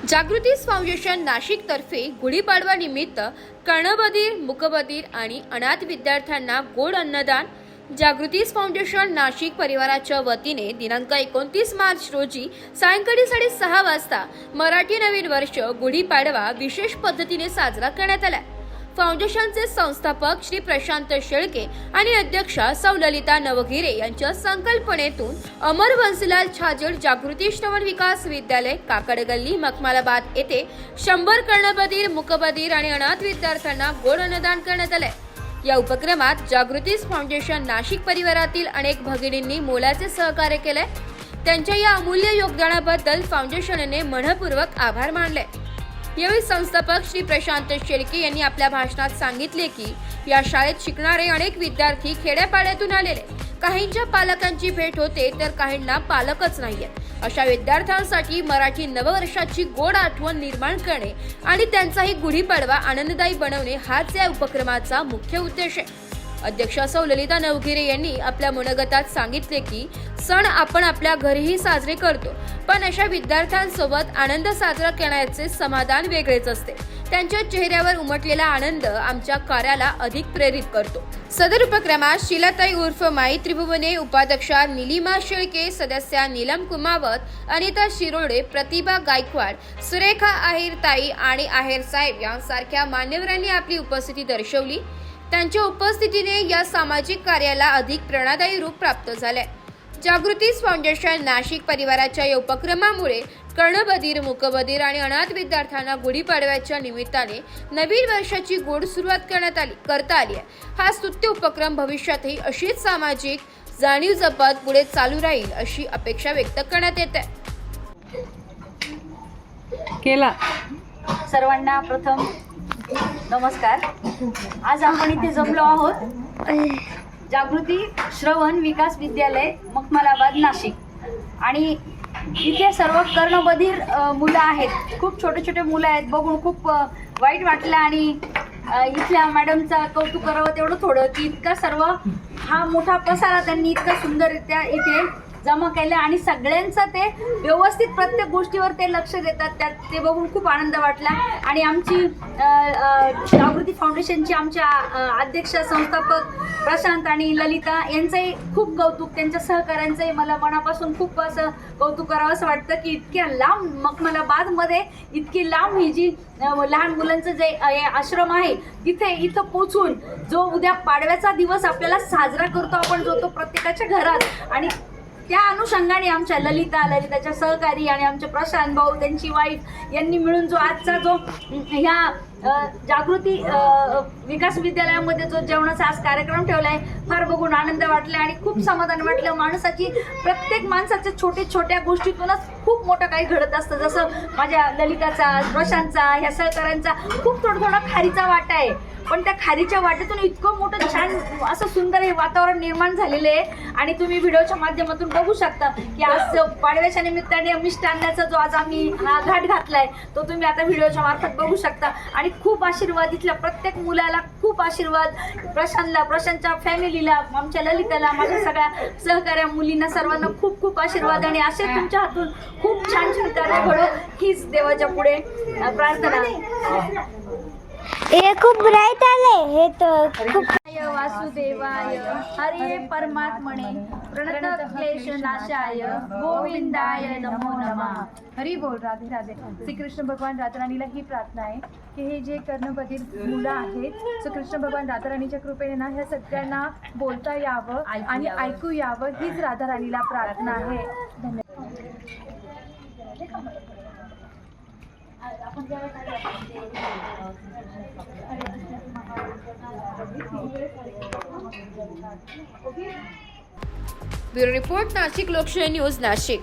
जागृती foundation Nashik तर्फे गुढीपाडवा निमित्त कर्णबधीर, मूकबधीर आणि अनाथ विद्यार्थ्यांना गोड अन्नदान। जागृती फाउंडेशन नाशिक परिवाराच्या वतीने दिनांक 29 मार्च रोजी सायंकाळी 6:30 वाजता मराठी नवीन वर्ष गुढीपाडवा विशेष पद्धतीने साजरा करण्यात आला। फाउंडेशनचे संस्थापक श्री प्रशांत शेळके आणि अध्यक्षा सौ ललिता नवघिरे यांच्या संकल्पनेतून अमर बन्सीलाल छाजेड जागृती श्रवण विकास विद्यालय काकडगल्ली मखमालाबाद येथे 100 कर्णबधीर, मूकबधीर आणि अनाथ विद्यार्थ्यांना गोड अन्नदान करण्यात आले। या उपक्रमात जागृती फाउंडेशन नाशिक परिवारातील अनेक भगिनींनी मोलाचे सहकार्य केले। त्यांच्या या अमूल्य योगदानाबद्दल फाउंडेशनने मनपूर्वक आभार मानले। यावेळी संस्थापक श्री प्रशांत शेळके यांनी आपल्या भाषणात सांगितले की या शाळेत शिकणारे अनेक विद्यार्थी खेड्यापाड्यातून आलेले, काहींच्या पालकांची भेट होते तर काहींना पालकच नाहीयेत। अशा विद्यार्थ्यांसाठी मराठी नववर्षाची गोड आठवण निर्माण करणे आणि त्यांचाही गुढीपाडवा आनंददायी बनवणे हाच या उपक्रमाचा मुख्य उद्देश आहे। अध्यक्षा सौ ललिता नवघिरे यांनी आपल्या मनोगतात सांगितले की सण आपण आपल्या घरीही साजरे करतो, पण अशा विद्यार्थ्यांसोबत आनंद साजरा करण्याचे समाधान वेगळेच असते। त्यांच्या चेहऱ्यावर उमटलेला आनंद आमच्या कार्याला अधिक प्रेरित करतो। सदर उपक्रमात शीलाताई उर्फ माई त्रिभुवने, उपाध्यक्षा निलिमा शेळके, सदस्या नीलम कुमावत, अनिता शिरोडे, प्रतिभा गायकवाड, सुरेखा आहेर ताई आणि आहेर साहेब यांसारख्या मान्यवरांनी आपली उपस्थिती दर्शवली। त्यांच्या उपस्थितीने या सामाजिक कार्याला अधिक प्रेरणादायी रूप प्राप्त झाले। जागृती फाउंडेशन नाशिक परिवाराच्या या उपक्रमामुळे कर्णबधीर, मूकबधीर आणि अनाथ विद्यार्थ्यांना गुढीपाडव्याच्या निमित्ताने नवीन वर्षाची गोड सुरुवात करता आली आहे। हा स्तुत्य उपक्रम भविष्यातही अशीच सामाजिक जाणीव जपत पुढे चालू राहील अशी अपेक्षा व्यक्त करण्यात येते। सर्वांना प्रथम नमस्कार। आज आपण इथे जमलो आहोत जागृती श्रवण विकास विद्यालय मखमालाबाद नाशिक, आणि इथे सर्व कर्णबधीर मुलं आहेत। खूप छोटे छोटे मुलं आहेत, बघून खूप वाईट वाटलं आणि इथल्या मॅडमचा कौतुक करावं तेवढं थोडं की इतका सर्व हा मोठा पसारा त्यांनी इतका सुंदररित्या इथे जमा केला आणि सगळ्यांचं ते व्यवस्थित प्रत्येक गोष्टीवर ते लक्ष देतात, त्यात ते बघून खूप आनंद वाटला। आणि आमची जागृती फाउंडेशनची आमच्या अध्यक्ष संस्थापक प्रशांत आणि ललिता यांचंही खूप कौतुक, त्यांच्या सहकाऱ्यांचंही मला मनापासून खूप असं कौतुक करावं असं वाटतं की इतक्या लांब मखमालाबादमध्ये इतकी लांब ही जी लहान मुलांचं जे आश्रम आहे इथं पोचून जो उद्या पाडव्याचा दिवस आपल्याला साजरा करतो आपण, जो तो प्रत्येकाच्या घरात, आणि त्या अनुषंगाने आमच्या ललिताच्या सहकारी आणि आमचे प्रशांत भाऊ, त्यांची वाईफ यांनी मिळून जो आजचा जो ह्या जागृती विकास विद्यालयामध्ये जो जेवणाचा आज कार्यक्रम ठेवला आहे, फार बघून आनंद वाटला आणि खूप समाधान वाटलं। प्रत्येक माणसाच्या छोट्या गोष्टीतूनच खूप मोठं काही घडत असतं। जसं माझ्या ललिताचा, प्रशांतचा, ह्या सहकाऱ्यांचा खूप थोडा खारीचा वाटा आहे, पण त्या खारीच्या वाटेतून इतकं मोठं छान असं सुंदर हे वातावरण निर्माण झालेलं आहे। आणि तुम्ही व्हिडिओच्या माध्यमातून बघू शकता की आज पाडव्याच्या निमित्ताने मिष्टान्नाचा जो आज आम्ही हा घाट घातलाय तो तुम्ही आता व्हिडिओच्या मार्फत बघू शकता। आणि खूप आशीर्वाद इथल्या प्रत्येक मुलाला, खूप आशीर्वाद प्रशांतला, प्रशांतच्या फॅमिलीला, आमच्या ललिताला, माझ्या सगळ्या सहकार्या मुलींना, सर्वांना खूप खूप आशीर्वाद आणि असे तुमच्या हातून खूप छान कार्य घडो हीच देवाच्या पुढे प्रार्थना। हे खूप ब्राईट आले, हे तर खूप वासुदेवाय हरे परमात्मने प्रणतक्लेशनाशाय गोविंदाय नमो नमः। हरी बोल। राधे राधे। श्री कृष्ण भगवान राधाराणीला ही प्रार्थना आहे की हे जे कर्णबधीर मुलं आहेत, सो कृष्ण भगवान राधाराणीच्या कृपेने ना ह्या सगळ्यांना बोलता यावं आणि ऐकू यावं, हीच राधाराणीला प्रार्थना आहे। धन्यवाद। ब्युरो रिपोर्ट, नाशिक लोकशाही न्यूज, नाशिक।